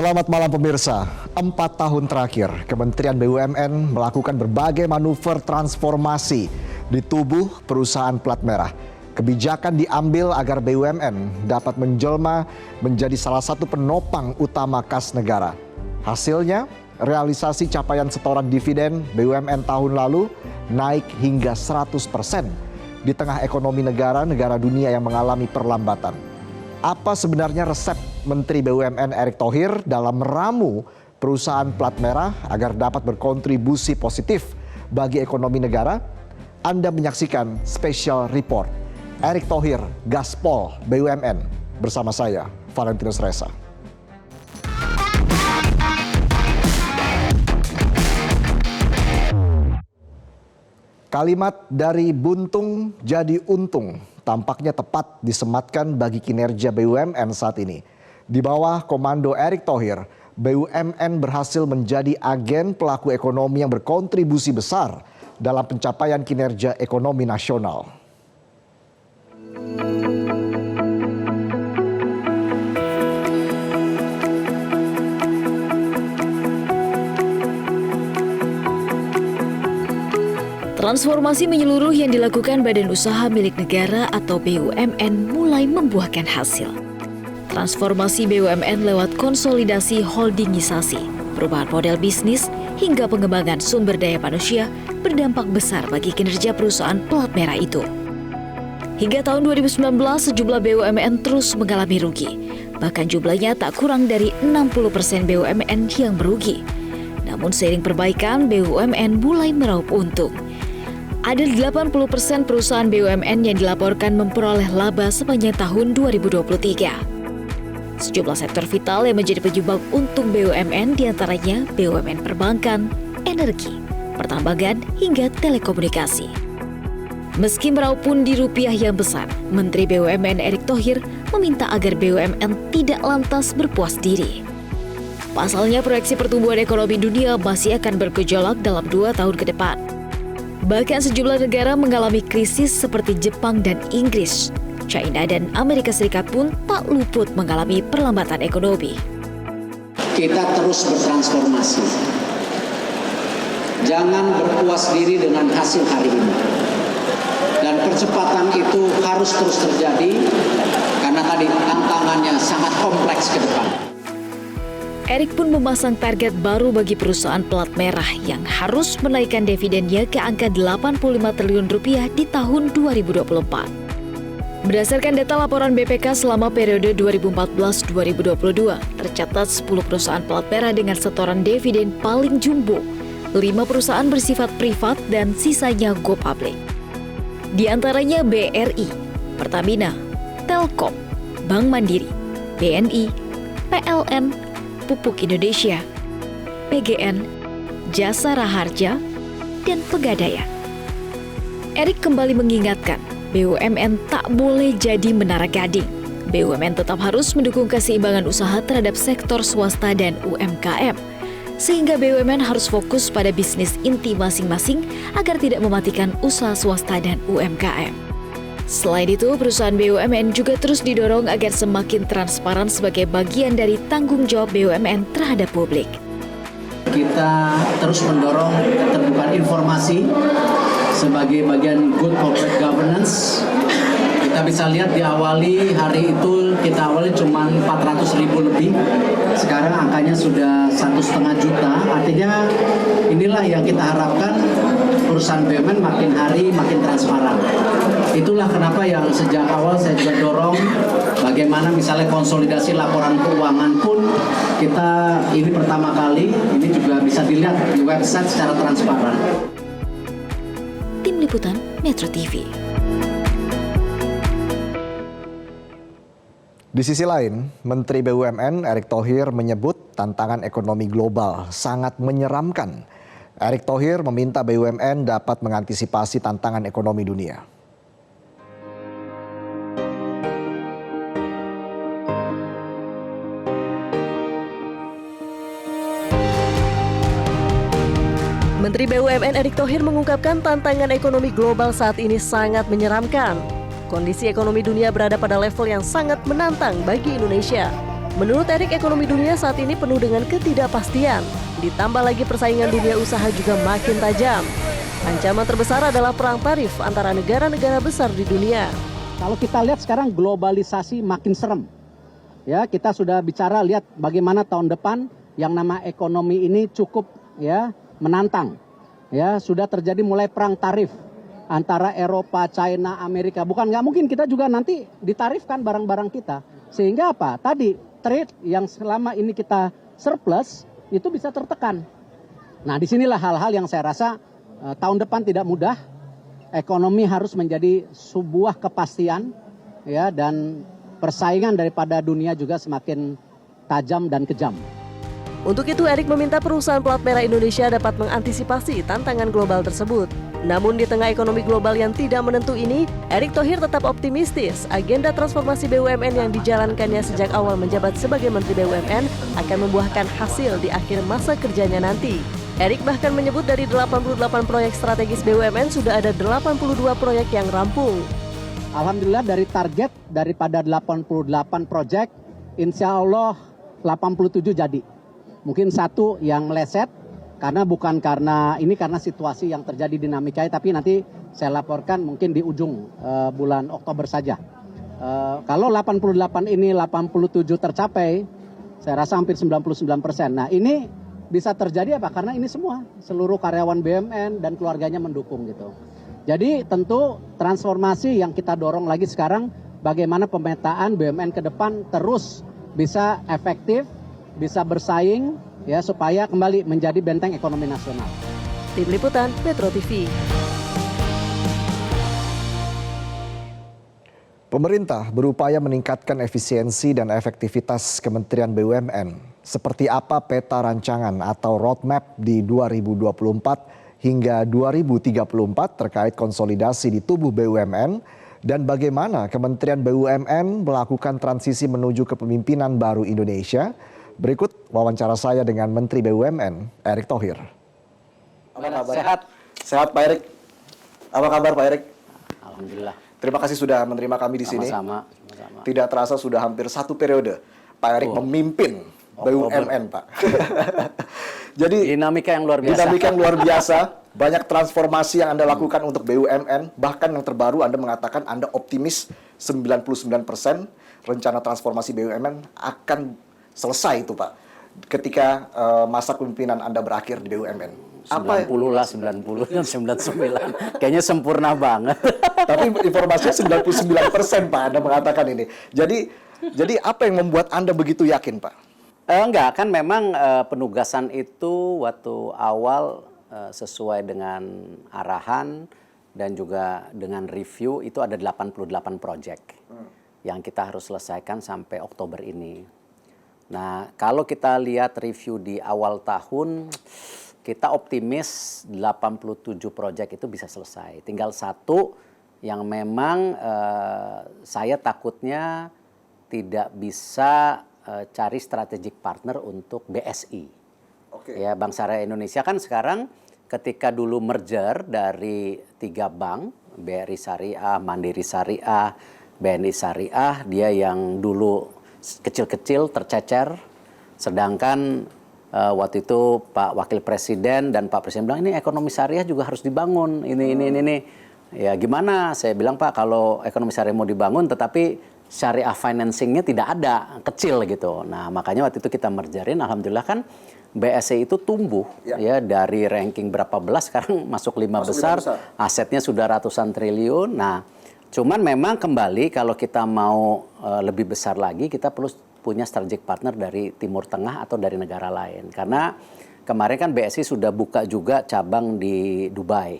Selamat malam pemirsa. 4 tahun terakhir, Kementerian BUMN melakukan berbagai manuver transformasi di tubuh perusahaan plat merah. Kebijakan diambil agar BUMN dapat menjelma menjadi salah satu penopang utama kas negara. Hasilnya, realisasi capaian setoran dividen BUMN tahun lalu naik hingga 100% di tengah ekonomi negara-negara dunia yang mengalami perlambatan. Apa sebenarnya resep Menteri BUMN Erick Thohir dalam meramu perusahaan plat merah agar dapat berkontribusi positif bagi ekonomi negara? Anda menyaksikan Special Report Erick Thohir, Gaspol BUMN bersama saya, Valentinus Reza. Kalimat dari buntung jadi untung tampaknya tepat disematkan bagi kinerja BUMN saat ini. Di bawah komando Erick Thohir, BUMN berhasil menjadi agen pelaku ekonomi yang berkontribusi besar dalam pencapaian kinerja ekonomi nasional. Transformasi menyeluruh yang dilakukan Badan Usaha Milik Negara atau BUMN mulai membuahkan hasil. Transformasi BUMN lewat konsolidasi holdingisasi, perubahan model bisnis, hingga pengembangan sumber daya manusia berdampak besar bagi kinerja perusahaan plat merah itu. Hingga tahun 2019, sejumlah BUMN terus mengalami rugi. Bahkan jumlahnya tak kurang dari 60% BUMN yang merugi. Namun seiring perbaikan, BUMN mulai meraup untung. Ada 80% perusahaan BUMN yang dilaporkan memperoleh laba sepanjang tahun 2023. Sejumlah sektor vital yang menjadi penyumbang untung BUMN diantaranya BUMN perbankan, energi, pertambangan, hingga telekomunikasi. Meski meraup pundi rupiah yang besar, Menteri BUMN Erick Thohir meminta agar BUMN tidak lantas berpuas diri. Pasalnya proyeksi pertumbuhan ekonomi dunia masih akan bergejolak dalam 2 tahun ke depan. Bahkan sejumlah negara mengalami krisis seperti Jepang dan Inggris. China dan Amerika Serikat pun tak luput mengalami perlambatan ekonomi. Kita terus bertransformasi. Jangan berpuas diri dengan hasil hari ini. Dan percepatan itu harus terus terjadi karena tadi tantangannya sangat kompleks ke depan. Erick pun memasang target baru bagi perusahaan plat merah yang harus menaikkan dividennya ke angka 85 triliun rupiah di tahun 2024. Berdasarkan data laporan BPK selama periode 2014-2022, tercatat 10 perusahaan plat merah dengan setoran dividen paling jumbo, 5 perusahaan bersifat privat dan sisanya go public. Di antaranya BRI, Pertamina, Telkom, Bank Mandiri, BNI, PLN, Pupuk Indonesia, PGN, Jasa Raharja, dan Pegadaian. Erick kembali mengingatkan, BUMN tak boleh jadi menara gading. BUMN tetap harus mendukung keseimbangan usaha terhadap sektor swasta dan UMKM, sehingga BUMN harus fokus pada bisnis inti masing-masing agar tidak mematikan usaha swasta dan UMKM. Selain itu, perusahaan BUMN juga terus didorong agar semakin transparan sebagai bagian dari tanggung jawab BUMN terhadap publik. Kita terus mendorong keterbukaan informasi sebagai bagian good corporate governance. Kita bisa lihat diawali hari itu kita awali cuma 400.000 lebih. Sekarang angkanya sudah 1,5 juta. Artinya inilah yang kita harapkan, perusahaan BUMN makin hari makin transparan. Itulah kenapa yang sejak awal saya juga dorong bagaimana misalnya konsolidasi laporan keuangan pun kita ini pertama kali ini juga bisa dilihat di website secara transparan. Tim Liputan Metro TV. Di sisi lain, Menteri BUMN Erick Thohir menyebut tantangan ekonomi global sangat menyeramkan. Erick Thohir meminta BUMN dapat mengantisipasi tantangan ekonomi dunia. Menteri BUMN Erick Thohir mengungkapkan tantangan ekonomi global saat ini sangat menyeramkan. Kondisi ekonomi dunia berada pada level yang sangat menantang bagi Indonesia. Menurut Erik, ekonomi dunia saat ini penuh dengan ketidakpastian. Ditambah lagi persaingan dunia usaha juga makin tajam. Ancaman terbesar adalah perang tarif antara negara-negara besar di dunia. Kalau kita lihat sekarang globalisasi makin serem. Ya, kita sudah bicara lihat bagaimana tahun depan yang nama ekonomi ini cukup ya menantang. Ya, sudah terjadi mulai perang tarif antara Eropa, China, Amerika. Bukan nggak mungkin kita juga nanti ditarifkan barang-barang kita. Sehingga apa? Tadi trade yang selama ini kita surplus itu bisa tertekan. Nah, disinilah hal-hal yang saya rasa tahun depan tidak mudah. Ekonomi harus menjadi sebuah kepastian, ya, dan persaingan daripada dunia juga semakin tajam dan kejam. Untuk itu, Erik meminta perusahaan plat merah Indonesia dapat mengantisipasi tantangan global tersebut. Namun di tengah ekonomi global yang tidak menentu ini, Erick Thohir tetap optimistis agenda transformasi BUMN yang dijalankannya sejak awal menjabat sebagai Menteri BUMN akan membuahkan hasil di akhir masa kerjanya nanti. Erick bahkan menyebut dari 88 proyek strategis BUMN sudah ada 82 proyek yang rampung. Alhamdulillah dari target daripada 88 proyek, insya Allah 87 jadi. Mungkin satu yang meleset, karena bukan karena situasi yang terjadi dinamika, tapi nanti saya laporkan mungkin di ujung bulan Oktober saja. Kalau 88 ini 87 tercapai, saya rasa hampir 99%. Nah, ini bisa terjadi apa? Karena ini semua seluruh karyawan BUMN dan keluarganya mendukung gitu. Jadi tentu transformasi yang kita dorong lagi sekarang, bagaimana pemetaan BUMN ke depan terus bisa efektif, bisa bersaing, ya, supaya kembali menjadi benteng ekonomi nasional. Tim Liputan Metro TV. Pemerintah berupaya meningkatkan efisiensi dan efektivitas Kementerian BUMN. Seperti apa peta rancangan atau roadmap di 2024 hingga 2034 terkait konsolidasi di tubuh BUMN dan bagaimana Kementerian BUMN melakukan transisi menuju kepemimpinan baru Indonesia. Berikut wawancara saya dengan Menteri BUMN, Erick Thohir. Apa kabar? Sehat Pak Erick. Apa kabar Pak Erick? Alhamdulillah. Terima kasih sudah menerima kami di sini. Sama-sama. Tidak terasa sudah hampir 1 periode Pak Erick memimpin BUMN, Pak. Jadi Dinamika yang luar biasa. Banyak transformasi yang Anda lakukan untuk BUMN. Bahkan yang terbaru Anda mengatakan Anda optimis 99% rencana transformasi BUMN akan selesai itu Pak, ketika masa kepemimpinan Anda berakhir di BUMN. 90 lah, 90 dan 99. Kayaknya sempurna banget. Tapi informasinya 99% Pak, Anda mengatakan ini. Jadi apa yang membuat Anda begitu yakin Pak? Enggak, kan memang penugasan itu waktu awal sesuai dengan arahan dan juga dengan review itu ada 88 proyek yang kita harus selesaikan sampai Oktober ini. Nah, kalau kita lihat review di awal tahun, kita optimis 87 proyek itu bisa selesai. Tinggal satu yang memang saya takutnya tidak bisa cari strategic partner untuk BSI. Ya, Bank Syariah Indonesia kan sekarang ketika dulu merger dari 3 bank, BRI Syariah, Mandiri Syariah, BNI Syariah, dia yang dulu kecil-kecil tercecer, sedangkan waktu itu Pak Wakil Presiden dan Pak Presiden bilang ini ekonomi syariah juga harus dibangun, ini. Ya gimana? Saya bilang Pak, kalau ekonomi syariah mau dibangun tetapi syariah financingnya tidak ada, kecil gitu. Nah makanya waktu itu kita mergerin, alhamdulillah kan BSI itu tumbuh ya dari ranking berapa belas sekarang masuk 5 besar, asetnya sudah ratusan triliun. Nah cuman memang kembali kalau kita mau lebih besar lagi, kita perlu punya strategic partner dari Timur Tengah atau dari negara lain. Karena kemarin kan BSI sudah buka juga cabang di Dubai.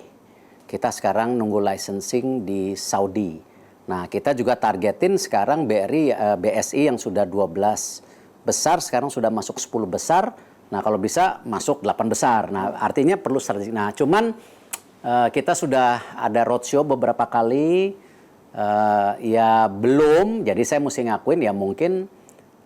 Kita sekarang nunggu licensing di Saudi. Nah kita juga targetin sekarang BSI yang sudah 12 besar, sekarang sudah masuk 10 besar. Nah kalau bisa masuk 8 besar. Nah artinya perlu strategi. Nah cuman kita sudah ada roadshow beberapa kali. Ya belum, jadi saya mesti ngakuin ya mungkin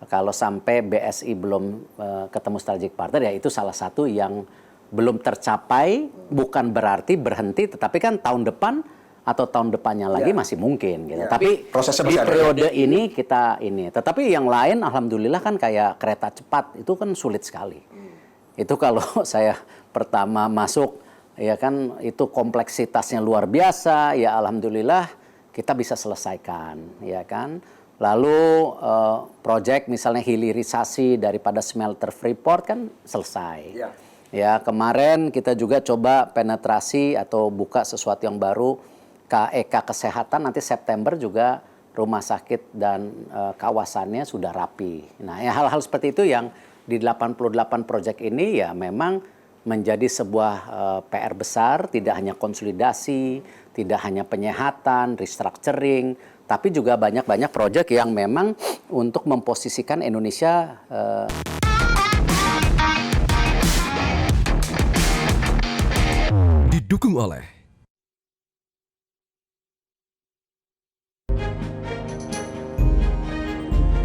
kalau sampai BSI belum ketemu strategic partner ya itu salah satu yang belum tercapai, bukan berarti berhenti, tetapi kan tahun depan atau tahun depannya lagi masih mungkin gitu. Ya. Tapi Prosesnya di masih ada, periode ini kita ini. Tetapi yang lain alhamdulillah kan kayak kereta cepat itu kan sulit sekali. Itu kalau saya pertama masuk ya kan itu kompleksitasnya luar biasa, ya alhamdulillah kita bisa selesaikan ya kan. Lalu proyek misalnya hilirisasi daripada smelter Freeport kan selesai. Ya. Ya, kemarin kita juga coba penetrasi atau buka sesuatu yang baru KEK Kesehatan, nanti September juga rumah sakit dan kawasannya sudah rapi. Nah, ya hal-hal seperti itu yang di 88 proyek ini ya memang menjadi sebuah PR besar, tidak hanya konsolidasi, tidak hanya penyehatan, restructuring, tapi juga banyak-banyak proyek yang memang untuk memposisikan Indonesia didukung oleh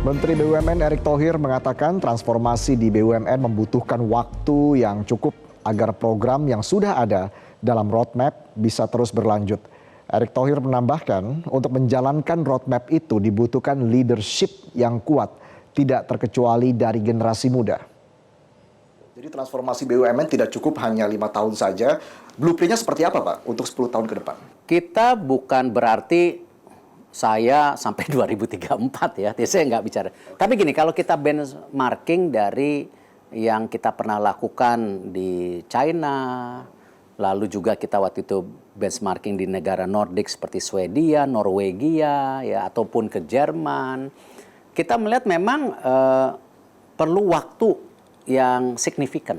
Menteri BUMN Erick Thohir mengatakan transformasi di BUMN membutuhkan waktu yang cukup agar program yang sudah ada dalam roadmap bisa terus berlanjut. Erick Thohir menambahkan untuk menjalankan roadmap itu dibutuhkan leadership yang kuat, tidak terkecuali dari generasi muda. Jadi transformasi BUMN tidak cukup hanya 5 tahun saja. Blueprint-nya seperti apa Pak untuk 10 tahun ke depan? kita bukan berarti saya sampai 2034 ya, saya nggak bicara. Tapi gini, kalau kita benchmarking dari yang kita pernah lakukan di China, lalu juga kita waktu itu benchmarking di negara Nordik seperti Swedia, Norwegia, ya ataupun ke Jerman, kita melihat memang perlu waktu yang signifikan.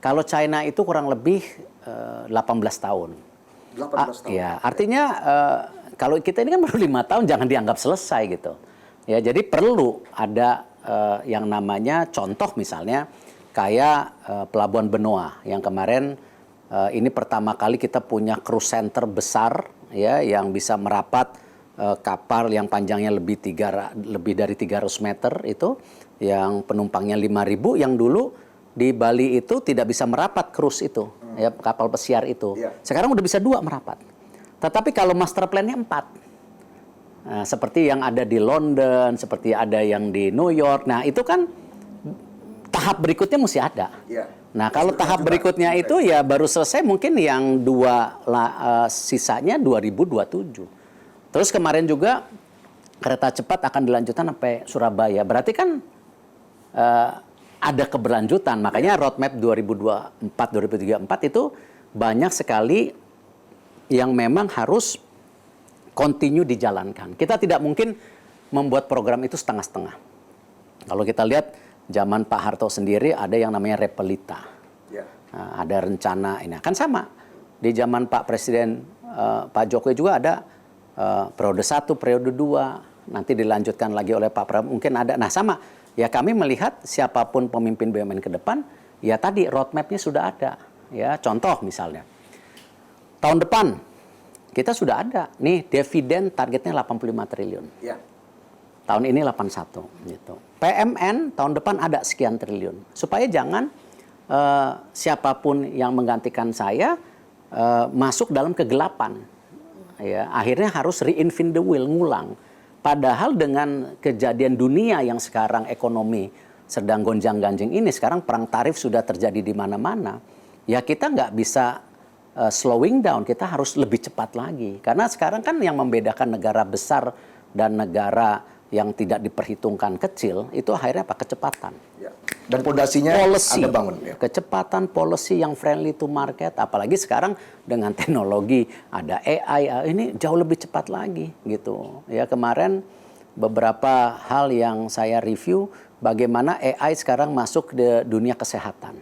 Kalau China itu kurang lebih 18 tahun. 18 tahun. Ya, artinya kalau kita ini kan baru 5 tahun, jangan dianggap selesai gitu. Ya, jadi perlu ada yang namanya contoh misalnya kayak Pelabuhan Benoa yang kemarin ini pertama kali kita punya cruise center besar ya yang bisa merapat kapal yang panjangnya lebih dari 300 meter itu yang penumpangnya 5.000 yang dulu di Bali itu tidak bisa merapat cruise itu ya kapal pesiar itu. Sekarang udah bisa 2 merapat. Tetapi kalau master plan-nya 4. Nah, seperti yang ada di London, seperti ada yang di New York. Nah, itu kan tahap berikutnya mesti ada. Nah, kalau tahap berikutnya itu ya baru selesai mungkin yang 2 sisanya 2027. Terus kemarin juga kereta cepat akan dilanjutkan sampai Surabaya. Berarti kan ada keberlanjutan. Makanya roadmap 2024-2034 itu banyak sekali yang memang harus continue dijalankan. Kita tidak mungkin membuat program itu setengah-setengah. Kalau kita lihat zaman Pak Harto sendiri ada yang namanya Repelita. Nah, ada rencana ini. Kan sama. Di zaman Pak Presiden Pak Jokowi juga ada periode 1, periode 2. Nanti dilanjutkan lagi oleh Pak Prabowo. Mungkin ada. Nah sama. Ya kami melihat siapapun pemimpin BUMN ke depan, ya tadi roadmap-nya sudah ada. Ya contoh misalnya. Tahun depan kita sudah ada nih dividen targetnya 85 triliun. Tahun ini 81 gitu. PMN tahun depan ada sekian triliun. Supaya jangan siapapun yang menggantikan saya masuk dalam kegelapan. Ya, akhirnya harus reinvent the wheel, ngulang. Padahal dengan kejadian dunia yang sekarang ekonomi sedang gonjang-ganjing ini, sekarang perang tarif sudah terjadi di mana-mana. Ya kita nggak bisa slowing down, kita harus lebih cepat lagi. Karena sekarang kan yang membedakan negara besar dan negara yang tidak diperhitungkan kecil, itu akhirnya apa? Kecepatan. Dan pondasinya Policy. Anda bangun. Kecepatan, policy yang friendly to market. Apalagi sekarang dengan teknologi, ada AI, ini jauh lebih cepat lagi gitu. Ya kemarin beberapa hal yang saya review, bagaimana AI sekarang masuk ke dunia kesehatan.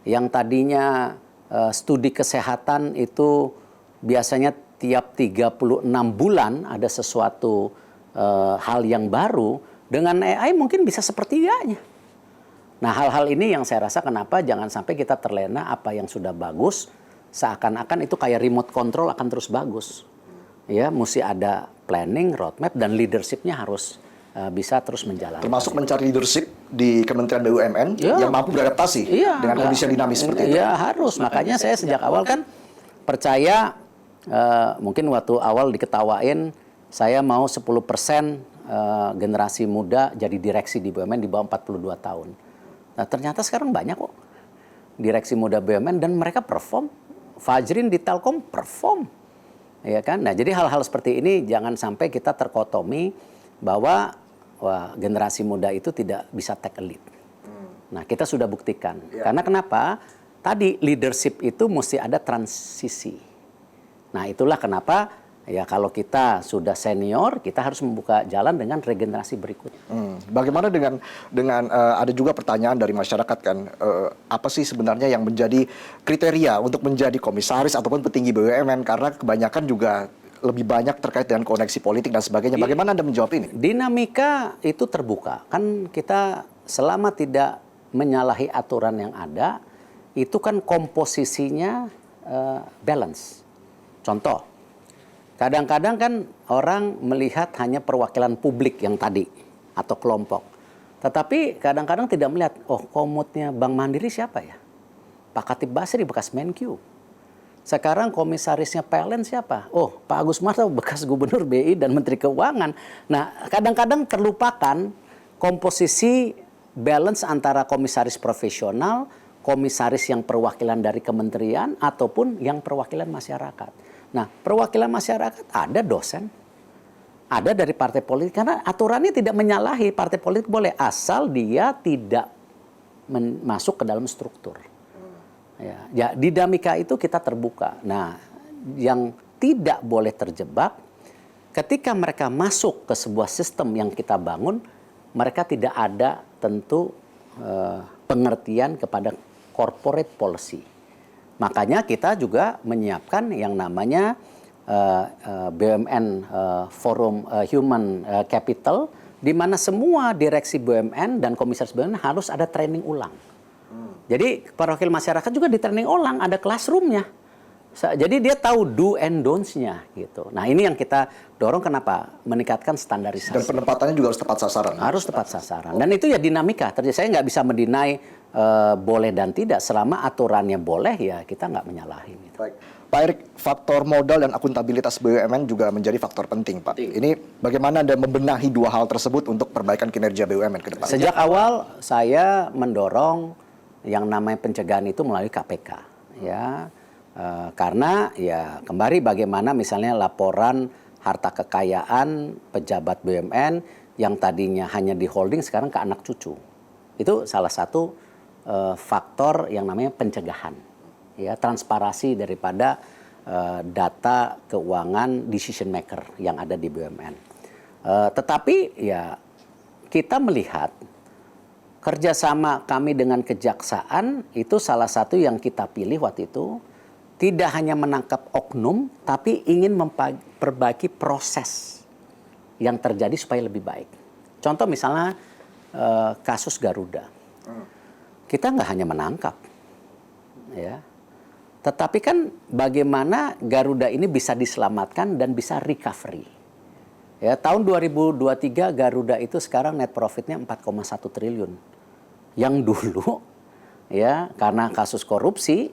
Yang tadinya studi kesehatan itu biasanya tiap 36 bulan ada sesuatu hal yang baru, dengan AI mungkin bisa sepertiganya. Nah hal-hal ini yang saya rasa kenapa jangan sampai kita terlena apa yang sudah bagus, seakan-akan itu kayak remote control akan terus bagus. Ya, mesti ada planning, roadmap, dan leadership-nya harus bisa terus menjalankan. Termasuk mencari leadership di Kementerian BUMN yang mampu beradaptasi dengan kondisi yang dinamis seperti itu. Iya harus, makanya saya sejak awal kan percaya Mungkin waktu awal diketawain saya mau 10% generasi muda jadi direksi di BUMN di bawah 42 tahun. Nah, ternyata sekarang banyak kok direksi muda BUMN dan mereka perform. Fajrin di Telkom perform. Ya kan? Nah, jadi hal-hal seperti ini jangan sampai kita terkotomi bahwa generasi muda itu tidak bisa take a lead. Nah, kita sudah buktikan. Karena kenapa? Tadi leadership itu mesti ada transisi. Nah, itulah kenapa ya kalau kita sudah senior, kita harus membuka jalan dengan regenerasi berikut. Bagaimana dengan ada juga pertanyaan dari masyarakat kan, apa sih sebenarnya yang menjadi kriteria untuk menjadi komisaris ataupun petinggi BUMN, karena kebanyakan juga lebih banyak terkait dengan koneksi politik dan sebagainya. Bagaimana Anda menjawab ini? Dinamika itu terbuka. Kan kita selama tidak menyalahi aturan yang ada, itu kan komposisinya balance. Contoh, kadang-kadang kan orang melihat hanya perwakilan publik yang tadi atau kelompok. Tetapi kadang-kadang tidak melihat, oh komutnya Bank Mandiri siapa ya? Pak Khatib Basri bekas Menkyu. Sekarang komisarisnya PLN siapa? Oh, Pak Agus Martowadoyo bekas Gubernur BI dan Menteri Keuangan. Nah, kadang-kadang terlupakan komposisi balance antara komisaris profesional, komisaris yang perwakilan dari kementerian, ataupun yang perwakilan masyarakat. Nah, perwakilan masyarakat ada dosen, ada dari partai politik, karena aturannya tidak menyalahi partai politik boleh, asal dia tidak masuk ke dalam struktur. Ya, dinamika itu kita terbuka. Nah, yang tidak boleh terjebak, ketika mereka masuk ke sebuah sistem yang kita bangun, mereka tidak ada tentu pengertian kepada corporate policy. Makanya kita juga menyiapkan yang namanya BUMN Forum Human Capital, di mana semua direksi BUMN dan komisaris BUMN harus ada training ulang. Jadi perwakilan masyarakat juga di training ulang, ada classroomnya. Jadi dia tahu do and don'ts-nya gitu. Nah, ini yang kita dorong, kenapa? Meningkatkan standarisasi. Dan penempatannya juga harus tepat sasaran. Harus tepat sasaran. Dan itu ya dinamika. Saya nggak bisa mendinai boleh dan tidak. Selama aturannya boleh, ya kita nggak menyalahi. Gitu. Baik. Pak Erik, faktor modal dan akuntabilitas BUMN juga menjadi faktor penting, Pak. Ini bagaimana Anda membenahi dua hal tersebut untuk perbaikan kinerja BUMN ke depan? Sejak awal saya mendorong yang namanya pencegahan itu melalui KPK, ya. Karena ya kembali bagaimana misalnya laporan harta kekayaan pejabat BUMN yang tadinya hanya di holding sekarang ke anak cucu. Itu salah satu faktor yang namanya pencegahan. Ya, transparansi daripada data keuangan decision maker yang ada di BUMN. Tetapi ya kita melihat kerjasama kami dengan kejaksaan itu salah satu yang kita pilih waktu itu, tidak hanya menangkap oknum, tapi ingin memperbaiki proses yang terjadi supaya lebih baik. Contoh misalnya kasus Garuda. Kita nggak hanya menangkap, ya, tetapi kan bagaimana Garuda ini bisa diselamatkan dan bisa recovery. Ya, tahun 2023 Garuda itu sekarang net profitnya 4,1 triliun. Yang dulu ya karena kasus korupsi,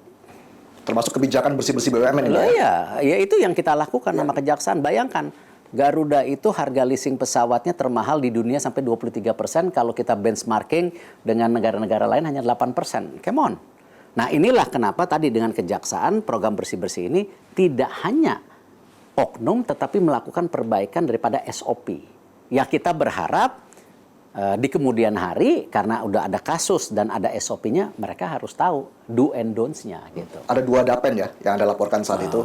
termasuk kebijakan bersih-bersih BUMN ini. Ya itu yang kita lakukan sama kejaksaan. Bayangkan Garuda itu harga leasing pesawatnya termahal di dunia sampai 23%, kalau kita benchmarking dengan negara-negara lain hanya 8%. Come on. Nah, inilah kenapa tadi dengan kejaksaan program bersih-bersih ini tidak hanya oknum tetapi melakukan perbaikan daripada SOP. Ya kita berharap di kemudian hari karena udah ada kasus dan ada SOP-nya, mereka harus tahu do and don'ts-nya gitu. Ada 2 dapen ya yang Anda laporkan saat itu?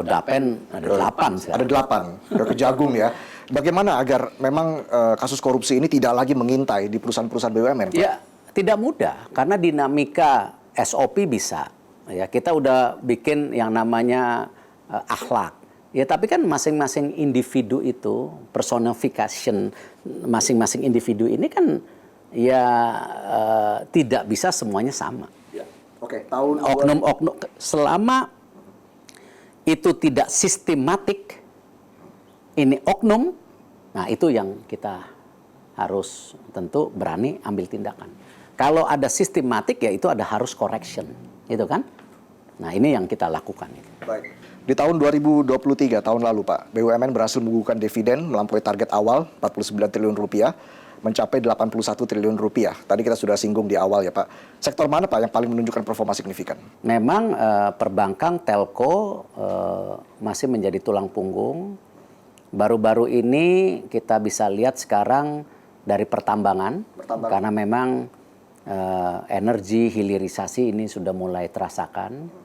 Dapen ada 8. Ada 8, udah kejagung ya. Bagaimana agar memang kasus korupsi ini tidak lagi mengintai di perusahaan-perusahaan BUMN, Pak? Ya, tidak mudah karena dinamika SOP bisa. Ya, kita udah bikin yang namanya akhlak. Ya, tapi kan masing-masing individu itu, personification masing-masing individu ini kan ya tidak bisa semuanya sama. Ya. Oke, tahun Oknum-oknum selama itu tidak sistematik, ini oknum, nah itu yang kita harus tentu berani ambil tindakan. Kalau ada sistematik ya itu ada harus correction, gitu kan? Nah ini yang kita lakukan. Baik. Di tahun 2023, tahun lalu Pak, BUMN berhasil menggugurkan dividen melampaui target awal 49 triliun rupiah, mencapai 81 triliun rupiah. Tadi kita sudah singgung di awal ya Pak. Sektor mana Pak yang paling menunjukkan performa signifikan? Memang perbankan, telco masih menjadi tulang punggung. Baru-baru ini kita bisa lihat sekarang dari pertambangan. Karena memang energi hilirisasi ini sudah mulai terasakan.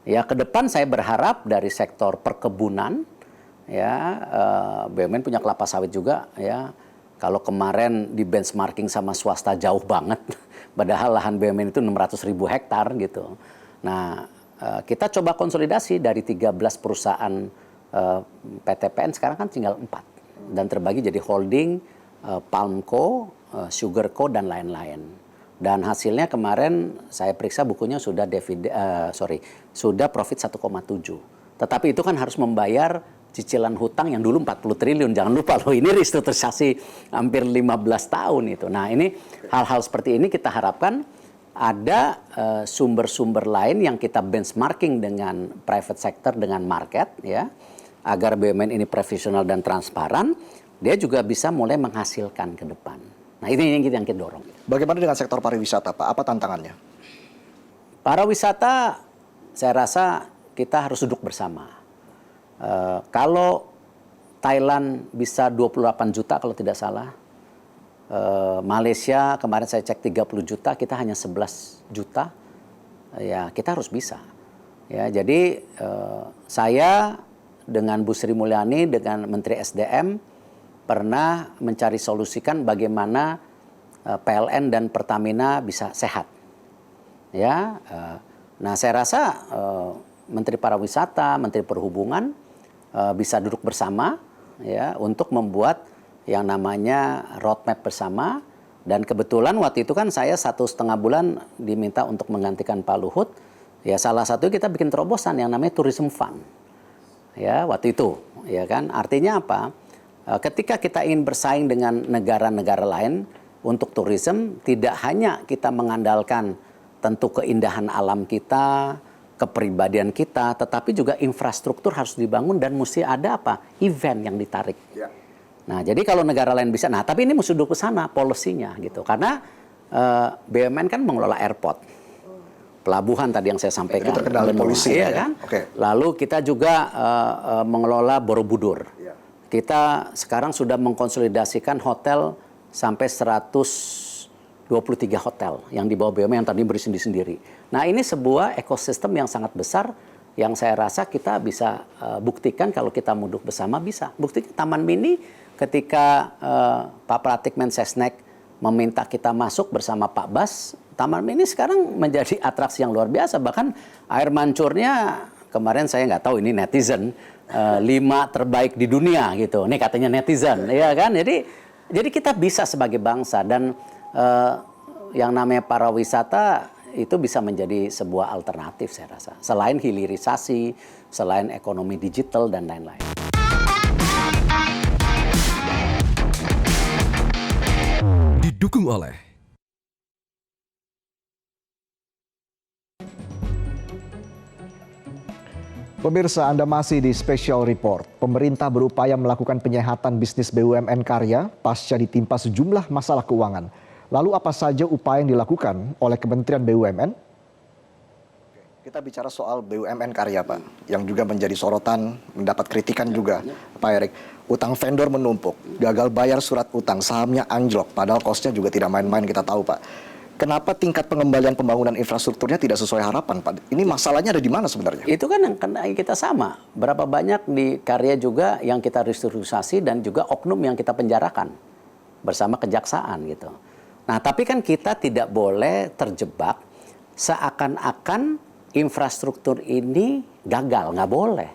Ya, ke depan saya berharap dari sektor perkebunan, ya BUMN punya kelapa sawit juga, ya. Kalau kemarin di benchmarking sama swasta jauh banget, padahal lahan BUMN itu 600.000 hektar gitu. Nah, kita coba konsolidasi dari 13 perusahaan PTPN sekarang kan tinggal 4 dan terbagi jadi holding, Palmco, Sugarco dan lain-lain. Dan hasilnya kemarin saya periksa bukunya sudah sudah profit 1,7. Tetapi itu kan harus membayar cicilan hutang yang dulu 40 triliun. Jangan lupa loh, ini restrukturisasi hampir 15 tahun itu. Nah, ini hal-hal seperti ini kita harapkan ada sumber-sumber lain yang kita benchmarking dengan private sector, dengan market, ya, agar BUMN ini profesional dan transparan, dia juga bisa mulai menghasilkan ke depan. Nah, ini yang kita dorong. Bagaimana dengan sektor pariwisata Pak? Apa tantangannya? Pariwisata, saya rasa kita harus duduk bersama. Kalau Thailand bisa 28 juta kalau tidak salah, Malaysia kemarin saya cek 30 juta, kita hanya 11 juta, ya kita harus bisa. Ya, jadi saya dengan Bu Sri Mulyani, dengan Menteri SDM, pernah mencari solusikan bagaimana PLN dan Pertamina bisa sehat. Ya, nah saya rasa Menteri Pariwisata, Menteri Perhubungan bisa duduk bersama, ya, untuk membuat yang namanya roadmap bersama. Dan kebetulan waktu itu kan saya 1,5 bulan diminta untuk menggantikan Pak Luhut. Ya, salah satu kita bikin terobosan yang namanya Tourism Fund. Ya, waktu itu, ya kan. Artinya apa? Ketika kita ingin bersaing dengan negara-negara lain untuk tourism, tidak hanya kita mengandalkan tentu keindahan alam kita, kepribadian kita, tetapi juga infrastruktur harus dibangun dan mesti ada apa? Event yang ditarik. Ya. Nah, jadi kalau negara lain bisa, nah tapi ini mesti duduk ke sana policy-nya gitu. Karena BUMN kan mengelola airport. Pelabuhan tadi yang saya sampaikan. Itu terkendali polisi ya, kan? Okay. Lalu kita juga mengelola Borobudur. Ya. Kita sekarang sudah mengkonsolidasikan hotel sampai 123 hotel yang di bawah BUMN yang tadi bersendiri-sendiri. Nah, ini sebuah ekosistem yang sangat besar yang saya rasa kita bisa buktikan kalau kita duduk bersama bisa. Buktikan Taman Mini ketika Pak Pratik Mensesnek meminta kita masuk bersama Pak Bas, Taman Mini sekarang menjadi atraksi yang luar biasa. Bahkan air mancurnya kemarin saya nggak tahu ini netizen 5 terbaik di dunia gitu. Ini katanya netizen, ya kan? Jadi kita bisa sebagai bangsa dan yang namanya pariwisata itu bisa menjadi sebuah alternatif saya rasa. Selain hilirisasi, selain ekonomi digital dan lain-lain. Didukung oleh Pemirsa, Anda masih di Special Report. Pemerintah berupaya melakukan penyehatan bisnis BUMN karya pasca ditimpa sejumlah masalah keuangan. Lalu apa saja upaya yang dilakukan oleh Kementerian BUMN? Kita bicara soal BUMN karya Pak, yang juga menjadi sorotan, mendapat kritikan juga Pak Erik. Utang vendor menumpuk, gagal bayar surat utang, sahamnya anjlok, padahal kosnya juga tidak main-main kita tahu Pak. Kenapa tingkat pengembalian pembangunan infrastrukturnya tidak sesuai harapan Pak? Ini masalahnya ada di mana sebenarnya? Itu kan yang kita sama. Berapa banyak di karya juga yang kita restrukturisasi dan juga oknum yang kita penjarakan bersama kejaksaan gitu. Nah, tapi kan kita tidak boleh terjebak seakan-akan infrastruktur ini gagal, nggak boleh.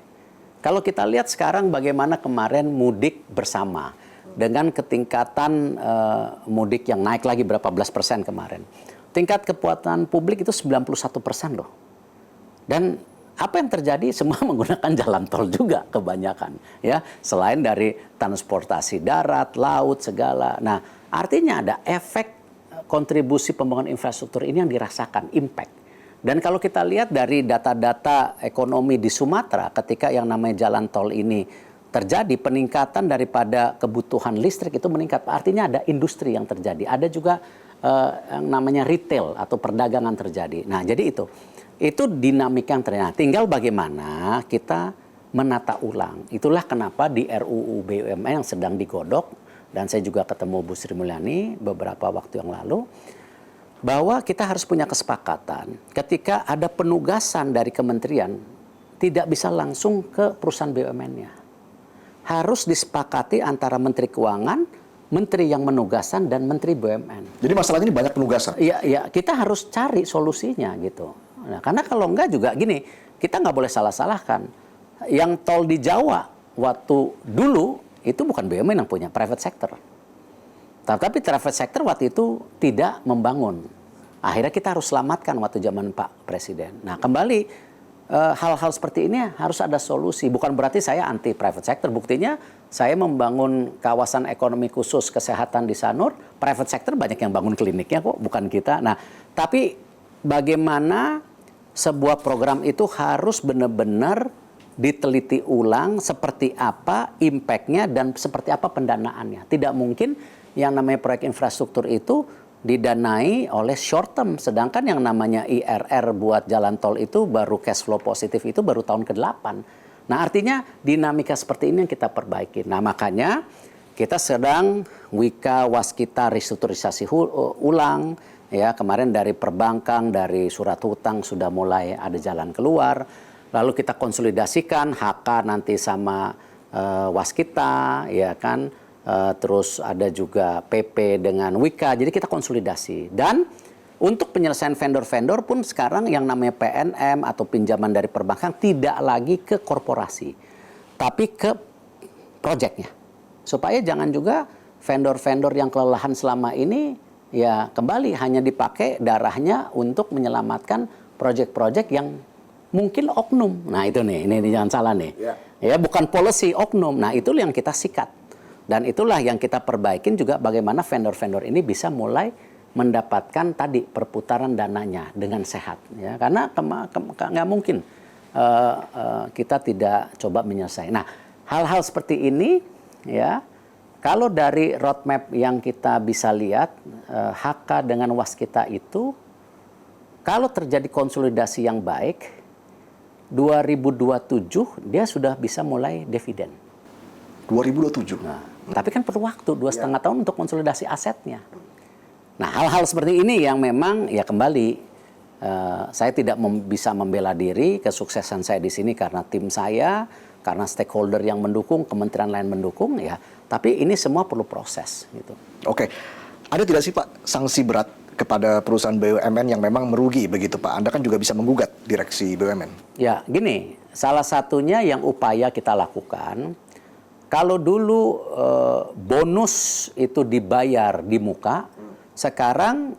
Kalau kita lihat sekarang bagaimana kemarin mudik bersama dengan ketingkatan mudik yang naik lagi berapa belas persen kemarin. Tingkat kepuasan publik itu 91% loh. Dan apa yang terjadi? Semua menggunakan jalan tol juga kebanyakan, ya. Selain dari transportasi darat, laut, segala. Nah, artinya ada efek kontribusi pembangunan infrastruktur ini yang dirasakan, impact. Dan kalau kita lihat dari data-data ekonomi di Sumatera, ketika yang namanya jalan tol ini terjadi, peningkatan daripada kebutuhan listrik itu meningkat. Artinya ada industri yang terjadi. Ada juga yang namanya retail atau perdagangan terjadi. Nah, jadi itu dinamika yang terjadi. Nah, tinggal bagaimana kita menata ulang. Itulah kenapa di RUU BUMN yang sedang digodok, dan saya juga ketemu Bu Sri Mulyani beberapa waktu yang lalu, bahwa kita harus punya kesepakatan ketika ada penugasan dari kementerian tidak bisa langsung ke perusahaan BUMN-nya. Harus disepakati antara Menteri Keuangan, Menteri yang menugasan, dan Menteri BUMN. Jadi masalahnya ini banyak penugasan. Iya, kita harus cari solusinya gitu. Nah, karena kalau enggak juga gini, kita nggak boleh salah-salahkan. Yang tol di Jawa waktu dulu itu bukan BUMN yang punya, private sector. Tapi private sector waktu itu tidak membangun. Akhirnya kita harus selamatkan waktu zaman Pak Presiden. Nah, kembali hal-hal seperti ini harus ada solusi. Bukan berarti saya anti private sector. Buktinya saya membangun kawasan ekonomi khusus kesehatan di Sanur. Private sector banyak yang bangun kliniknya kok, bukan kita. Nah, tapi bagaimana sebuah program itu harus benar-benar diteliti ulang seperti apa impact-nya dan seperti apa pendanaannya. Tidak mungkin yang namanya proyek infrastruktur itu didanai oleh short term. Sedangkan yang namanya IRR buat jalan tol itu baru cash flow positif itu baru tahun ke-8. Nah, artinya dinamika seperti ini yang kita perbaiki. Nah, makanya kita sedang Wika Waskita restrukturisasi ulang. Ya, kemarin dari perbankan, dari surat hutang sudah mulai ada jalan keluar. Lalu kita konsolidasikan HK nanti sama Waskita, ya kan. Terus ada juga PP dengan Wika, jadi kita konsolidasi. Dan untuk penyelesaian vendor-vendor pun sekarang yang namanya PNM atau pinjaman dari perbankan tidak lagi ke korporasi, tapi ke proyeknya. Supaya jangan juga vendor-vendor yang kelelahan selama ini ya kembali hanya dipakai darahnya untuk menyelamatkan proyek-proyek yang mungkin oknum. Nah itu nih, ini jangan salah nih. Ya bukan policy, oknum. Nah itulah yang kita sikat. Dan itulah yang kita perbaikin juga bagaimana vendor-vendor ini bisa mulai mendapatkan tadi perputaran dananya dengan sehat. Ya, karena nggak mungkin kita tidak coba menyelesaikan. Nah, hal-hal seperti ini ya, kalau dari roadmap yang kita bisa lihat, HK dengan Waskita itu, kalau terjadi konsolidasi yang baik, 2027 dia sudah bisa mulai dividen. 2027. Nah, tapi kan perlu waktu 2,5 tahun untuk konsolidasi asetnya. Nah, hal-hal seperti ini yang memang ya kembali saya tidak bisa membela diri kesuksesan saya di sini karena tim saya, karena stakeholder yang mendukung, kementerian lain mendukung ya. Tapi ini semua perlu proses gitu. Oke. Ada tidak sih Pak sanksi berat kepada perusahaan BUMN yang memang merugi begitu Pak? Anda kan juga bisa menggugat direksi BUMN. Ya, gini, salah satunya yang upaya kita lakukan. Kalau dulu bonus itu dibayar di muka, sekarang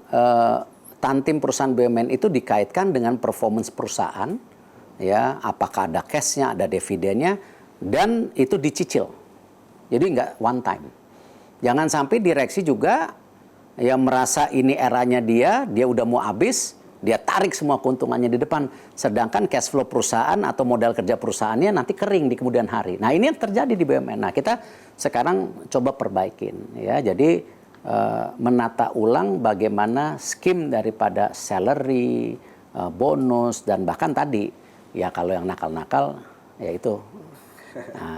tantim perusahaan BUMN itu dikaitkan dengan performance perusahaan, ya apakah ada cash-nya, ada dividennya, dan itu dicicil. Jadi nggak one time. Jangan sampai direksi juga yang merasa ini eranya dia udah mau habis, dia tarik semua keuntungannya di depan. Sedangkan cash flow perusahaan atau modal kerja perusahaannya nanti kering di kemudian hari. Nah ini yang terjadi di BUMN. Nah kita sekarang coba perbaikin. Ya. Jadi menata ulang bagaimana skim daripada salary, bonus, dan bahkan tadi ya kalau yang nakal-nakal ya itu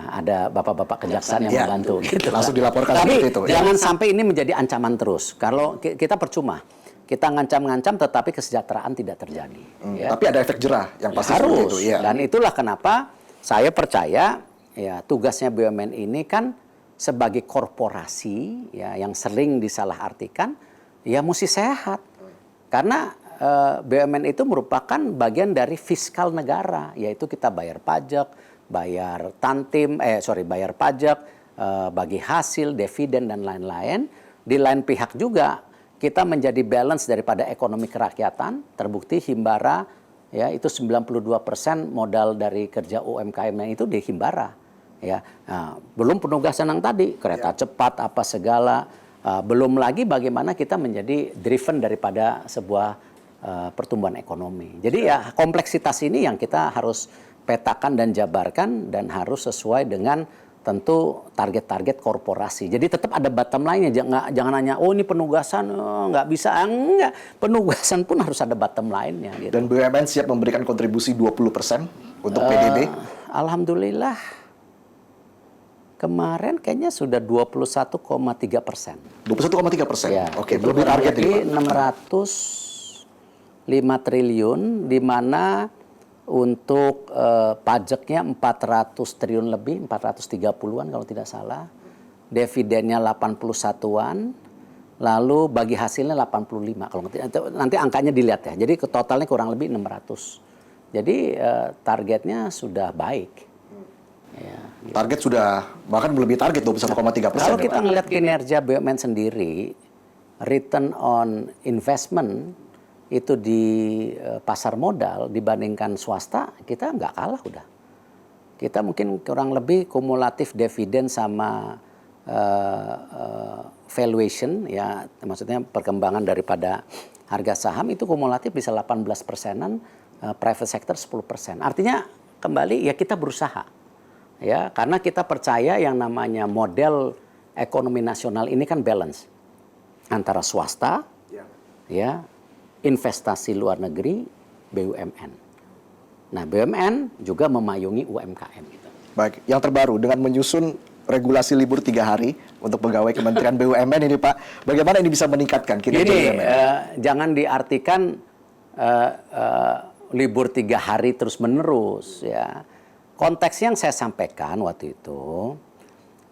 ada bapak-bapak kejaksaan yang membantu. Gitu, langsung dilaporkan tapi seperti itu. Jangan sampai ini menjadi ancaman terus. Kalau kita percuma. Kita ngancam-ngancam tetapi kesejahteraan tidak terjadi. Ya. Tapi ada efek jerah yang pasti harus. itu. Ya. Dan itulah kenapa saya percaya ya tugasnya BUMN ini kan sebagai korporasi ya yang sering disalahartikan ya mesti sehat. Karena BUMN itu merupakan bagian dari fiskal negara, yaitu kita bayar pajak, bayar bayar pajak, bagi hasil, dividen dan lain-lain. Di lain pihak juga kita menjadi balance daripada ekonomi kerakyatan, terbukti Himbara ya itu 92% modal dari kerja UMKM itu di Himbara ya. Nah, belum penugasan yang tadi, kereta cepat apa segala, belum lagi bagaimana kita menjadi driven daripada sebuah pertumbuhan ekonomi. Jadi ya kompleksitas ini yang kita harus petakan dan jabarkan dan harus sesuai dengan tentu target-target korporasi. Jadi tetap ada bottom line-nya, jangan hanya oh ini penugasan nggak bisa, enggak. Penugasan pun harus ada bottom line-nya. Gitu. Dan BUMN siap memberikan kontribusi 20% untuk PDB? Alhamdulillah kemarin kayaknya sudah 21,3%. 21,3%? Ya, Oke, lebih target ini, Pak. 605 triliun, di mana untuk pajaknya 400 triliun lebih, 430-an kalau tidak salah. Dividennya 81-an, lalu bagi hasilnya 85. Kalau nanti angkanya dilihat ya. Jadi totalnya kurang lebih 600. Jadi targetnya sudah baik. Ya, gitu. Target sudah bahkan melebihi target 21,3%. Kalau kita ngelihat kinerja BUMN sendiri, return on investment itu di pasar modal dibandingkan swasta, kita nggak kalah udah. Kita mungkin kurang lebih kumulatif dividen sama valuation, ya maksudnya perkembangan daripada harga saham itu kumulatif bisa 18%-an, private sector 10%. Artinya kembali ya kita berusaha, ya karena kita percaya yang namanya model ekonomi nasional ini kan balance antara swasta, ya investasi luar negeri, BUMN. Nah, BUMN juga memayungi UMKM. Gitu. Baik, yang terbaru dengan menyusun regulasi libur 3 hari untuk pegawai Kementerian BUMN ini Pak, bagaimana ini bisa meningkatkan kinerja BUMN? Jangan diartikan libur 3 hari terus-menerus. Ya. Konteks yang saya sampaikan waktu itu,